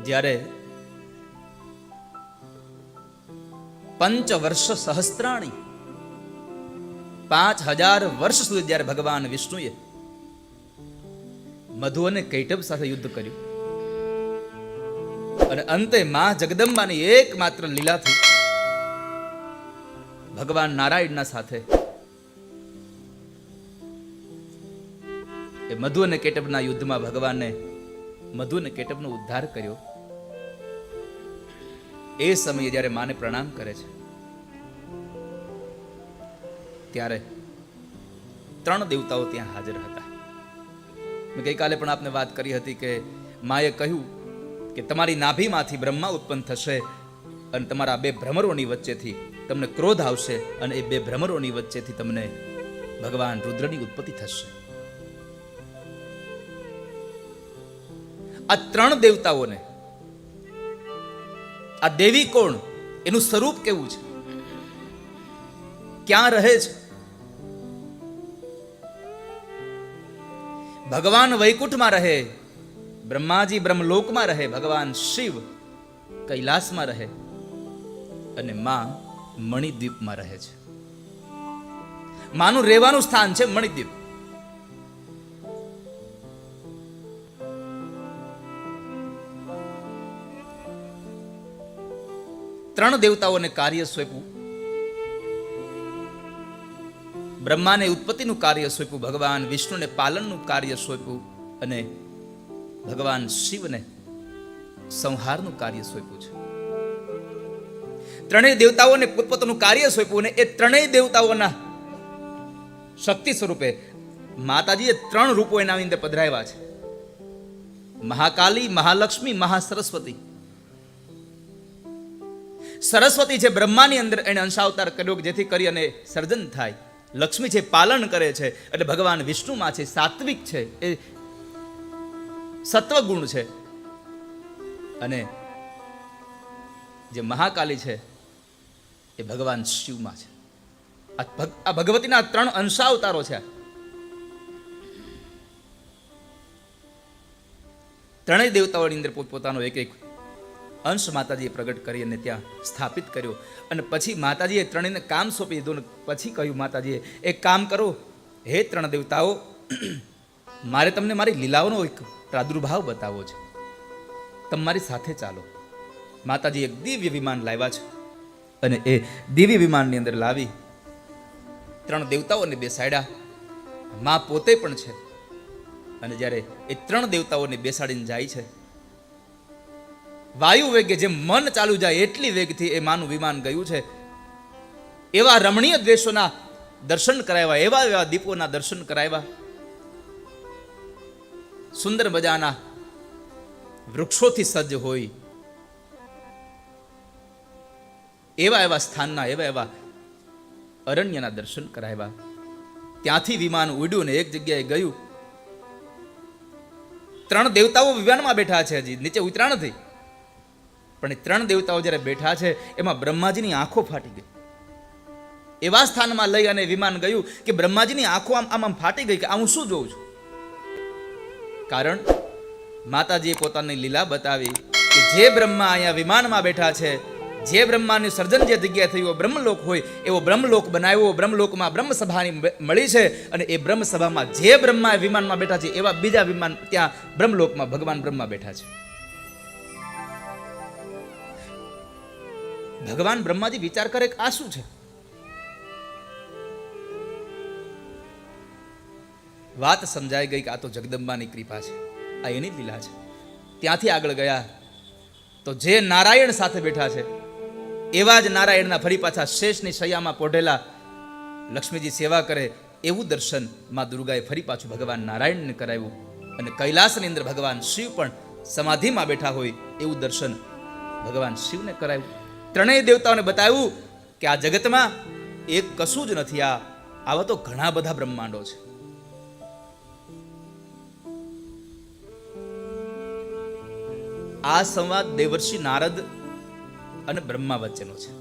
જ્યારે 5 વર્ષ સહસ્ત્રાણી 5000 વર્ષ સુધી જ્યારે ભગવાન વિષ્ણુએ મધુ અને કૈટભ સાથે યુદ્ધ કર્યું અને અંતે માં જગદંબાની એકમાત્ર લીલાથી ભગવાન નારાયણના સાથે એ મધુ અને કૈટભના યુદ્ધમાં ભગવાને મધુ અને કૈટભનો ઉદ્ધાર કર્યો. એ સમયે જ્યારે માને પ્રણામ કરે છે ત્યારે 3 દેવતાઓ ત્યાં હાજર હતા. મેં ગઈકાલે પણ આપને વાત કરી હતી કે માએ કહ્યું કે તમારી નાભીમાંથી બ્રહ્મા ઉત્પન્ન થશે અને તમારા 2 ભ્રમરોની વચ્ચેથી તમને ક્રોધ આવશે અને એ 2 ભ્રમરોની વચ્ચેથી તમને ભગવાન રુદ્રની ઉત્પત્તિ થશે. આ 3 દેવતાઓને આ દેવી કોણ, એનું સ્વરૂપ કેવું છે, ક્યાં રહે છે? ભગવાન વૈકુંઠમાં રહે, બ્રહ્માજી બ્રહ્મલોકમાં રહે, ભગવાન શિવ કૈલાસમાં રહે અને માં મણિદ્વીપમાં રહે છે. માનું રહેવાનું સ્થાન છે મણિદ્વીપ. ત્રણ દેવતાઓને કાર્ય સોંપ્યું. બ્રહ્માને ઉત્પત્તિનું કાર્ય સોંપ્યું, ભગવાન વિષ્ણુને પાલનનું કાર્ય સોંપ્યું અને ભગવાન શિવને સંહારનું કાર્ય સોંપ્યું છે. ત્રણેય દેવતાઓને પોતપોતાનું કાર્ય સોંપ્યું અને એ ત્રણેય દેવતાઓના શક્તિ સ્વરૂપે માતાજીએ 3 રૂપો એના અંદર પધરાવ્યા છે. મહાકાલી, મહાલક્ષ્મી, મહાસરસ્વતી. સરસ્વતી છે બ્રહ્માની અંદર એને અંશાવતાર કર્યો જેથી કરી અને સર્જન થાય. લક્ષ્મી છે પાલન કરે છે એટલે ભગવાન વિષ્ણુમાં છે સાત્વિક છે, એ સત્વગુણ છે. અને જે મહાકાલી છે એ ભગવાન શિવમાં છે. આ ભગવતીના 3 અંશાવતારો છે. ત્રણેય દેવતાઓની અંદર પોતપોતાનો એક એક અંશ માતાજીએ પ્રગટ કરી અને ત્યાં સ્થાપિત કર્યો. અને પછી માતાજીએ ત્રણેયને કામ સોંપી દીધું. પછી કહ્યું માતાજીએ, એક કામ કરો, હે 3 દેવતાઓ, મારે તમને મારી લીલાઓનો એક પ્રાદુર્ભાવ બતાવવો છે, તમે મારી સાથે ચાલો. માતાજી એક દિવ્ય વિમાન લાવ્યા છે અને એ દિવ્ય વિમાનની અંદર લાવી 3 દેવતાઓને બેસાડ્યા. માં પોતે પણ છે અને જ્યારે એ 3 દેવતાઓને બેસાડીને જાય છે, વાયુ વેગે જેમ મન ચાલુ જાય એટલી વેગથી એ માનું વિમાન ગયું છે. એવા રમણીય દ્વેષોના દર્શન કરાવ્યા, એવા એવા દીપોના દર્શન કરાવ્યા, સુંદર મજાના વૃક્ષોથી સજ્જ હોય એવા એવા સ્થાનના, એવા એવા અરણ્યના દર્શન કરાવ્યા. ત્યાંથી વિમાન ઉડ્યું ને એક જગ્યાએ ગયું. 3 દેવતાઓ વિમાનમાં બેઠા છે, હજી નીચે ઉતરા નથી. પણ એ 3 દેવતાઓ જ્યારે બેઠા છે એમાં બ્રહ્માજીની આંખો ફાટી ગઈ. એવા સ્થાનમાં લઈ અને વિમાન ગયું કે બ્રહ્માજીની આંખો આમ ફાટી ગઈ કે આ હું શું જોઉં છું. કારણ માતાજીએ પોતાની લીલા બતાવી કે જે બ્રહ્મા અહીંયા વિમાનમાં બેઠા છે, જે બ્રહ્માનું સર્જન જે જગ્યાએ થયું બ્રહ્મલોક હોય એવો બ્રહ્મલોક બનાવ્યો. બ્રહ્મલોકમાં બ્રહ્મસભાની મળી છે અને એ બ્રહ્મસભામાં જે બ્રહ્મા વિમાનમાં બેઠા છે એવા બીજા વિમાન ત્યાં બ્રહ્મલોકમાં ભગવાન બ્રહ્મા બેઠા છે. ભગવાન બ્રહ્માજી વિચાર કરે કે આ શું છે? વાત સમજાઈ ગઈ કે આ તો જગદંબાની કૃપા છે, આ એની લીલા છે. ત્યાંથી આગળ ગયા તો જે નારાયણ સાથે બેઠા છે એવા જ નારાયણના ફરી પાછા શેષની શૈયામાં પોઢેલા લક્ષ્મીજી સેવા કરે એવું દર્શન માં દુર્ગાએ ફરી પાછું ભગવાન નારાયણને કરાવ્યું. અને કૈલાસની અંદર ભગવાન શિવ પણ સમાધિમાં બેઠા હોય એવું દર્શન ભગવાન શિવને કરાવ્યું. ત્રણેય દેવતાઓને બતાવ્યું કે આ જગતમાં એક કશું જ નથી, આવા તો ઘણા બધા બ્રહ્માંડો છે. આ સંવાદ દેવર્ષિ નારદ અને બ્રહ્મા વચ્ચેનો છે.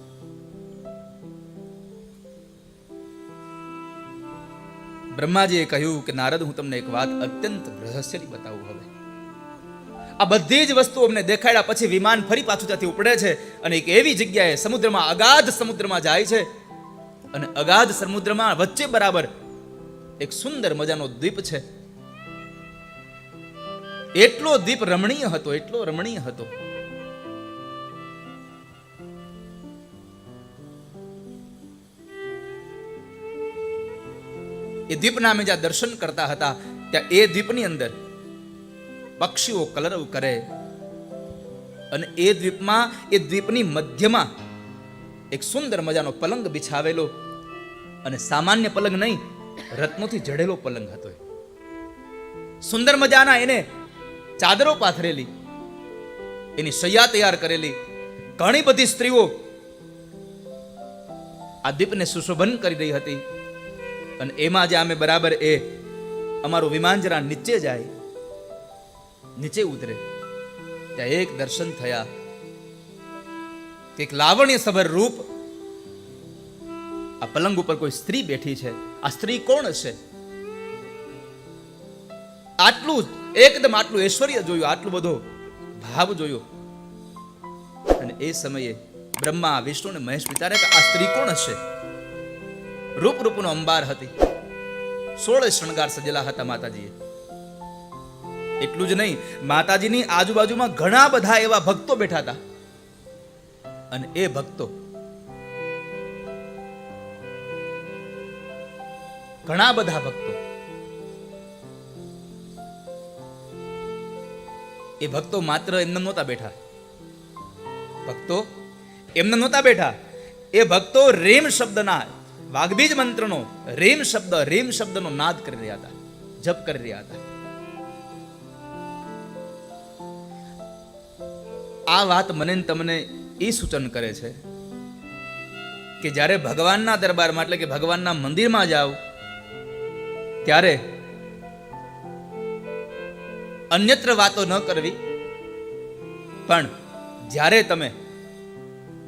બ્રહ્માજીએ કહ્યું કે નારદ, હું તમને એક વાત અત્યંત રહસ્યની બતાવું. હવે આ બધી જ વસ્તુ અમને દેખાડ્યા પછી વિમાન ફરી પાછું ત્યાંથી ઉપડે છે અને એક એવી જગ્યાએ સમુદ્રમાં, અગાધ સમુદ્રમાં જાય છે અને અગાધ સમુદ્રમાં વચ્ચે બરાબર એક સુંદર મજાનો દ્વીપ છે. એટલો દ્વીપ રમણીય હતો, એટલો રમણીય હતો. એ દ્વીપના અમે જ્યાં દર્શન કરતા હતા ત્યાં એ દ્વીપની અંદર પક્ષીઓ કલરવ કરે અને એ દ્વીપમાં, એ દ્વીપની મધ્યમાં એક સુંદર મજાનો પલંગ બિછાવેલો અને સામાન્ય પલંગ નહીં, રત્નોથી જડેલો પલંગ હતો. સુંદર મજાના એને ચાદરો પાથરેલી, એની શૈયા તૈયાર કરેલી. ઘણી બધી સ્ત્રીઓ આ દ્વીપને સુશોભન કરી રહી હતી અને એમાં જે અમે બરાબર એ અમારું વિમાન જરા નીચે જાય, નીચે ઉતરે ત્યાં એક દર્શન થયા કે એક લાવણ્ય સભર રૂપ આ પલંગ ઉપર કોઈ સ્ત્રી બેઠી છે. આ સ્ત્રી કોણ હશે? આટલું એકદમ આટલું ઐશ્વર્ય જોયું, આટલું બધો ભાવ જોયો અને એ સમયે બ્રહ્મા, વિષ્ણુ અને મહેશ વિચારે કે આ સ્ત્રી કોણ હશે? રૂપ રૂપનો અંબાર હતી, 16 શણગાર સજેલા હતા માતાજીએ. એટલું જ નહીં, માતાજીની આજુબાજુમાં ઘણા બધા એવા ભક્તો બેઠા હતા અને એ ભક્તો, ઘણા બધા ભક્તો, એ ભક્તો માત્ર એમને નહોતા બેઠા. ભક્તો એમને નહોતા બેઠા. એ ભક્તો રેમ શબ્દના, વાઘબીજ મંત્રનો રેમ શબ્દનો નાદ કરી રહ્યા હતા, જપ કરી રહ્યા હતા. આ વાત મને તમને એ સૂચન કરે છે કે જ્યારે ભગવાનના દરબારમાં, એટલે કે ભગવાનના મંદિરમાં જાઓ ત્યારે અન્યત્ર વાતો ન કરવી, પણ જ્યારે તમે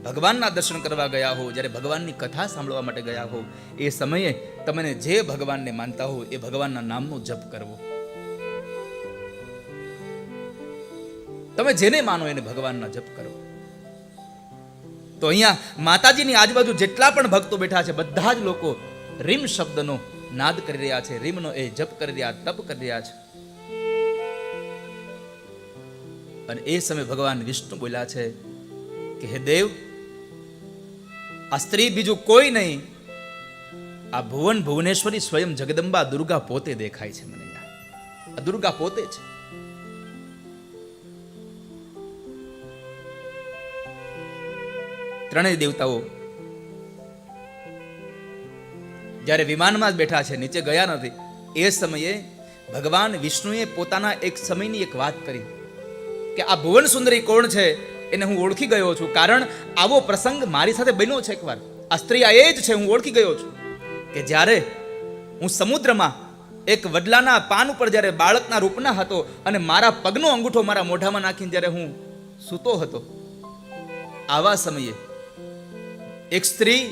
ભગવાનના દર્શન કરવા ગયા હો, જ્યારે ભગવાનની કથા સાંભળવા માટે ગયા હો, એ સમયે તમને જે ભગવાનને માનતા હો એ ભગવાનના નામનો જપ કરવો. તમે જેને માનો એને ભગવાનના જપ કરો. તો અહીંયા માતાજીની આજુબાજુ જેટલા પણ ભક્તો બેઠા છે બધા જ લોકો રીમ શબ્દનો નાદ કરી રહ્યા છે, રીમનો એ જપ કરી રહ્યા, તપ કરી રહ્યા છે. અને એ સમયે ભગવાન વિષ્ણુ બોલ્યા છે કે હે દેવ, આ સ્ત્રી બીજું કોઈ નહીં, આ ભુવન ભુવનેશ્વરી સ્વયં જગદંબા દુર્ગા પોતે દેખાય છે મને. આ દુર્ગા પોતે છે. ત્રણેય દેવતાઓ જ્યારે વિમાનમાં જ બેઠા છે, નીચે ગયા નથી, એ સમયે ભગવાન વિષ્ણુએ પોતાના એક સમયની એક વાત કરી કે આ ભુવન સુંદરી કોણ છે એને હું ઓળખી ગયો છું, કારણ આવો પ્રસંગ મારી સાથે બન્યો છે એકવાર. આ સ્ત્રી આ એ જ છે, હું ઓળખી ગયો છું કે જ્યારે હું સમુદ્રમાં એક વડલાના પાન ઉપર જ્યારે બાળકના રૂપના હતો અને મારા પગનો અંગૂઠો મારા મોઢામાં નાખીને જ્યારે હું સૂતો હતો, આવા સમયે એક સ્ત્રી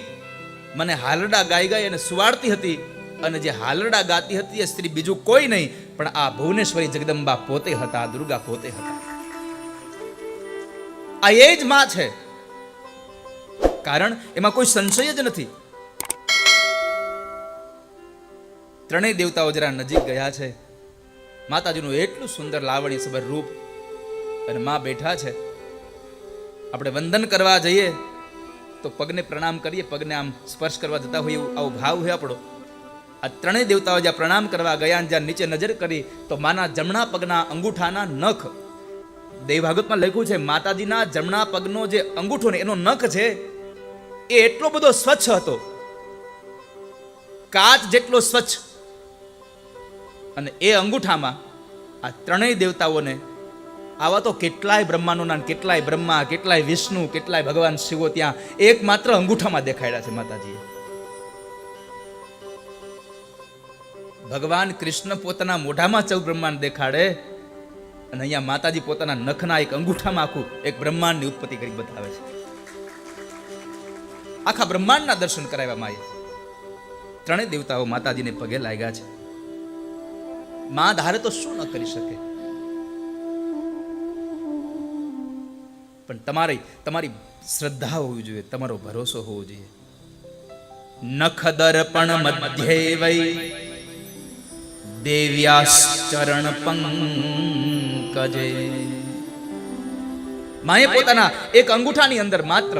મને હાલરડા ગાઈ ગાઈ અને સુવાડતી હતી અને જે હાલરડા ગાતી હતી એ સ્ત્રી બીજું કોઈ નહીં પણ આ ભુવનેશ્વરી જગદંબા પોતે હતા, આ દુર્ગા પોતે હતા. આ એ જ માં છે, કારણ એમાં કોઈ સંશય જ નથી. ત્રણેય દેવતાઓ જરા નજીક ગયા છે. માતાજીનું એટલું સુંદર લાવણી સભર રૂપ અને માં બેઠા છે. આપણે વંદન કરવા જઈએ તો પગને પ્રણામ કરીએ, પગને આમ સ્પર્શ કરવા જતા હોય એવું આવો ભાવ હોય આપણો. આ ત્રણેય દેવતાઓ જ્યાં પ્રણામ કરવા ગયા, જ્યાં નીચે નજર કરી તો માના જમણા પગના અંગૂઠાના નખ, દેવભાગવતમાં લખ્યું છે માતાજીના જમણા પગનો જે અંગૂઠો ને એનો નખ છે એ એટલો બધો સ્વચ્છ હતો, કાચ જેટલો સ્વચ્છ. અને એ અંગૂઠામાં આ ત્રણેય દેવતાઓને, આવા તો કેટલાય બ્રહ્માનોના, કેટલાય બ્રહ્મા, કેટલાય વિષ્ણુ, કેટલાય ભગવાન શિવો ત્યાં એકમાત્ર અંગૂઠામાં દેખાડ્યા છે માતાજીએ. ભગવાન કૃષ્ણ પોતાના મોઢામાં 14 બ્રહ્માંડ દેખાડે અને અહીંયા માતાજી પોતાના નખના એક અંગૂઠામાં આખું એક બ્રહ્માંડની ઉત્પત્તિ કરી બતાવે છે. આખા બ્રહ્માંડના દર્શન કરાવ્યા માએ. ત્રણેય દેવતાઓ માતાજીને પગે લાગ્યા છે. માં ધારે તો શું ન કરી શકે. પણ તમારી શ્રદ્ધા હોવી જોઈએ, તમારો ભરોસો હોવો જોઈએ. નખ દર્પણ મધ્યે વૈ દેવ્યાશ્ચરણ પંકજે. માએ પોતાના એક અંગૂઠાની અંદર માત્ર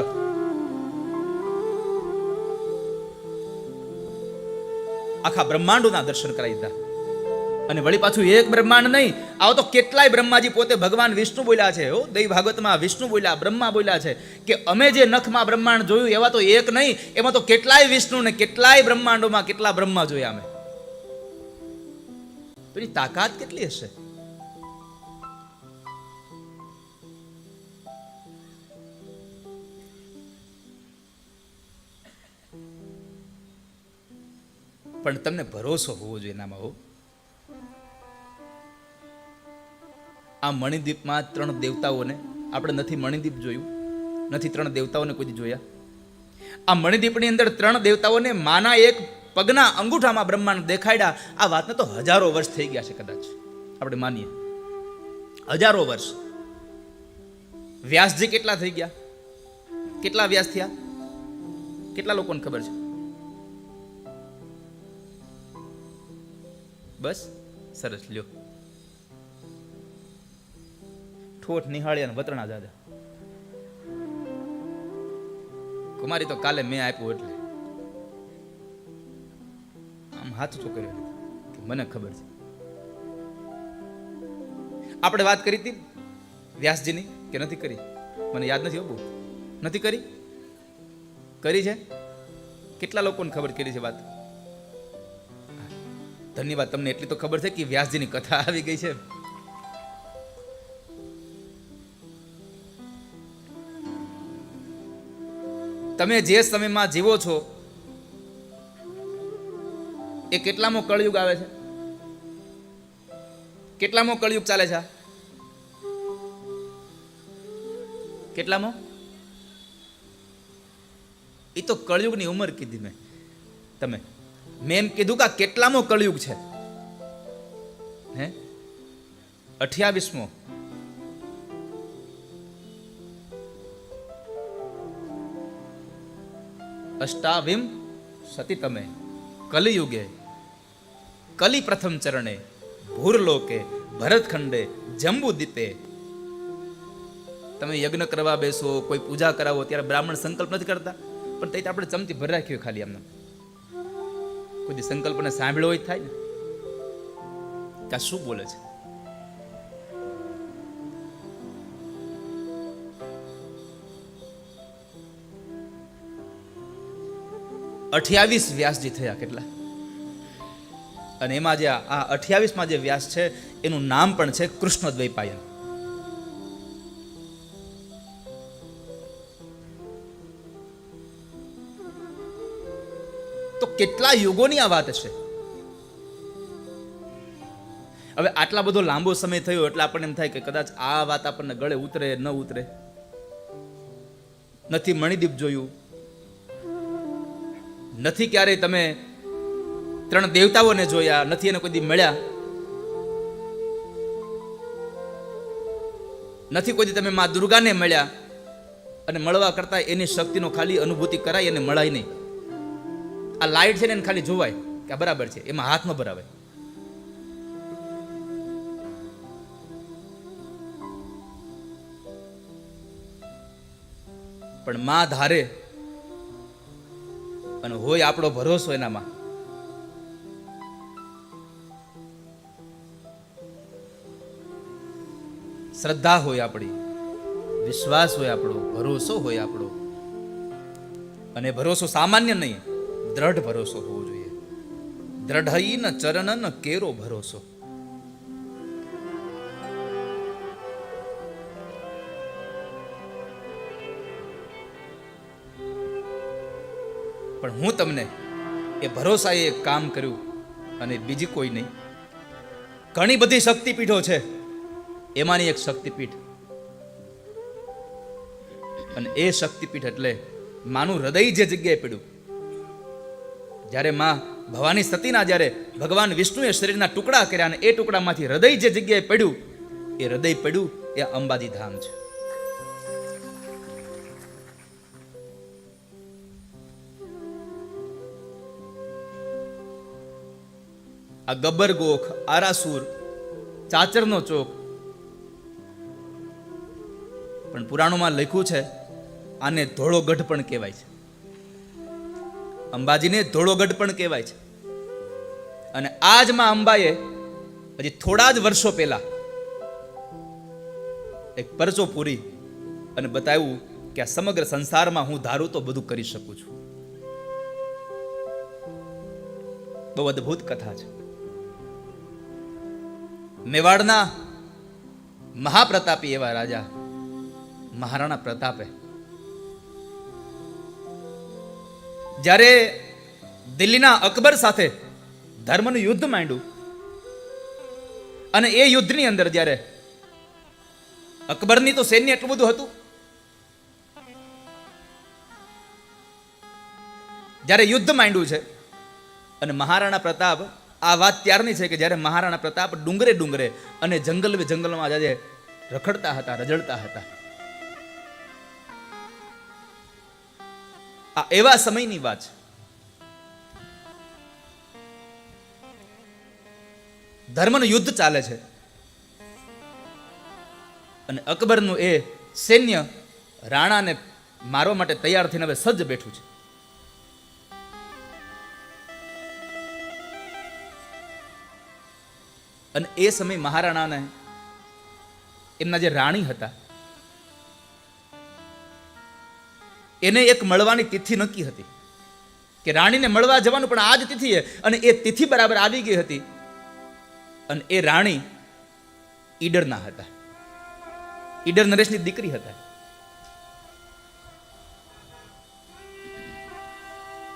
આખા બ્રહ્માંડોના દર્શન કરાવી દીધા. અને વળી પાછું એક બ્રહ્માંડ નહીં, આવો તો કેટલાય બ્રહ્માજી પોતે ભગવાન વિષ્ણુ બોલ્યા છે. દૈવ ભાગવતમાં વિષ્ણુ બોલ્યા, બ્રહ્મા બોલ્યા છે કે અમે જે નખમાં બ્રહ્માંડ જોયું એવા તો એક નહીં, એમાં તો કેટલાય વિષ્ણુ ને કેટલાય બ્રહ્માંડોમાં કેટલા બ્રહ્મા જોયા અમે. તો એની તાકાત કેટલી હશે? પણ તમને ભરોસો હોવો જોઈએ એનામાં. હો, આ મણિદ્વીપમાં 3 દેવતાઓને આપણે નથી મણિદ્વીપ જોયું, નથી 3 દેવતાઓને કોઈ જોયા. આ મણિદ્વીપની અંદર 3 દેવતાઓને માના એક પગના અંગૂઠામાં બ્રહ્માંડ દેખાડ્યા. આ વાતને તો હજારો વર્ષ થઈ ગયા છે, કદાચ આપણે માનીએ હજારો વર્ષ. વ્યાસજી કેટલા થઈ ગયા? કેટલા વ્યાસ થયા? કેટલા લોકોને ખબર છે? બસ સરસ લ્યો. ઠોઠ નિહાળ્યા ને વતરણા દાદા. કુમારી તો કાલે મેં આપ્યું એટલે આમ હાથ ઊંચો કર્યો કે મને ખબર છે. આપણે વાત કરી હતી વ્યાસજીની કે નથી કરી? મને યાદ નથી. બહુ નથી કરી? કરી છે? કેટલા લોકોને ખબર કરી છે વાત? ધન્યવાદ. તમને એટલી તો ખબર છે કે વ્યાસજીની કથા આવી ગઈ છે. તમે જે સમયમાં જીવો છો એ કેટલામો કળયુગ આવે છે? કેટલામો કળયુગ ચાલે છે? કેટલામો? એ તો કળયુગની ઉંમર કીધી મેં. મેં એમ કીધું કે કેટલામો કળયુગ છે? હે, 28મો. અષ્ટાવિમ સતી તમે કલિયુગે કલિ પ્રથમ ચરણે ભૂરલોકે ભરતખંડે જંબુદીપે. તમે યજ્ઞ કરવા બેસો, કોઈ પૂજા કરાવો ત્યારે બ્રાહ્મણ સંકલ્પ નથી કરતા, પણ તે આપણે ચમચી ભરી રાખ્યું ખાલી એમને. કોઈ સંકલ્પને સાંભળ્યો હોય થાય ને કે આ શું બોલે છે. અઠ્યાવીસ વ્યાસજી થયા. કેટલા? અને એમાં જે આ 28માં જે વ્યાસ છે એનું નામ પણ છે કૃષ્ણ દ્વૈપાયન. તો કેટલા યુગોની આ વાત છે. હવે આટલા બધો લાંબો સમય થયો એટલે આપણને એમ થાય કે કદાચ આ વાત આપણને ગળે ઉતરે ન ઉતરે. નથી મણિદ્વીપ જોયું, નથી ક્યારેય તમે 3 દેવતાઓને જોયા, નથી એને કોઈ દી મળ્યા, નથી કોઈ દી તમે માં દુર્ગાને મળ્યા, અને મળવા કરતા એની શક્તિનો ખાલી અનુભૂતિ કરાય અને મળાય નહીં. આ લાઈટ છે ને એને ખાલી જોવાય કે આ બરાબર છે, એમાં હાથ ન ભરાવાય. પણ માં ધારે અને હોય આપણો ભરોસો એનામાં, શ્રદ્ધા હોય આપણી, વિશ્વાસ હોય આપણો, ભરોસો હોય આપણો. અને ભરોસો સામાન્ય નહીં, દ્રઢ ભરોસો હોવો જોઈએ. દ્રઢઈ ન ચરણ ન કેરો ભરોસો. પણ હું તમને એ ભરોસાએ એક કામ કર્યું અને બીજી કોઈ નહીં. ઘણી બધી શક્તિપીઠો છે, એમાંની એક શક્તિપીઠ, અને એ શક્તિપીઠ એટલે માનું હૃદય જે જગ્યાએ પડ્યું. જ્યારે માં ભવાની સતીના જ્યારે ભગવાન વિષ્ણુએ શરીરના ટુકડા કર્યા અને એ ટુકડામાંથી હૃદય જે જગ્યાએ પડ્યું, એ હૃદય પડ્યું એ અંબાજી ધામ છે. આ ગબ્બર ગોખ, આરાસુર, ચાચરનો ચોક. પણ પુરાણોમાં લખ્યું છે આને ધોળો ગઢ પણ કહેવાય છે. અંબાજીને ધોળો ગઢ પણ કહેવાય છે. અને આજ માં અંબાએ હજી થોડા જ વર્ષો પહેલા એક પરચો પૂરી અને બતાવ્યું કે આ સમગ્ર સંસારમાં હું ધારું તો બધું કરી શકું છું. બહુ અદ્ભુત કથા છે. મેવાડના મહાપ્રતાપી એવા રાજા મહારાણા પ્રતાપે જ્યારે દિલ્હીના અકબર સાથે ધર્મનું યુદ્ધ માંડ્યું અને એ યુદ્ધની અંદર જ્યારે અકબરની તો સૈન્ય એટલું બધું હતું, જ્યારે યુદ્ધ માંડ્યું છે અને મહારાણા પ્રતાપ, આ વાત ત્યારની છે કે જ્યારે મહારાણા પ્રતાપ ડુંગરે ડુંગરે અને જંગલમાં આજે રખડતા હતા, રજડતા હતા. આ એવા સમયની વાત છે. ધર્મનું યુદ્ધ ચાલે છે અને અકબરનું એ સૈન્ય રાણાને મારવા માટે તૈયાર થઈને હવે સજ્જ બેઠું છે. અને એ સમય મહારાણાને એમના જે રાણી હતા એને એક મળવાની તિથિ નક્કી હતી કે રાણીને મળવા જવાનું, પણ આ જ તિથિ અને એ તિથિ બરાબર આવી ગઈ હતી. અને એ રાણી ઈડરના હતા, ઈડર નરેશની દીકરી હતા.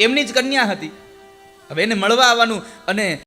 એમની જ કન્યા હતી. હવે એને મળવા આવવાનું અને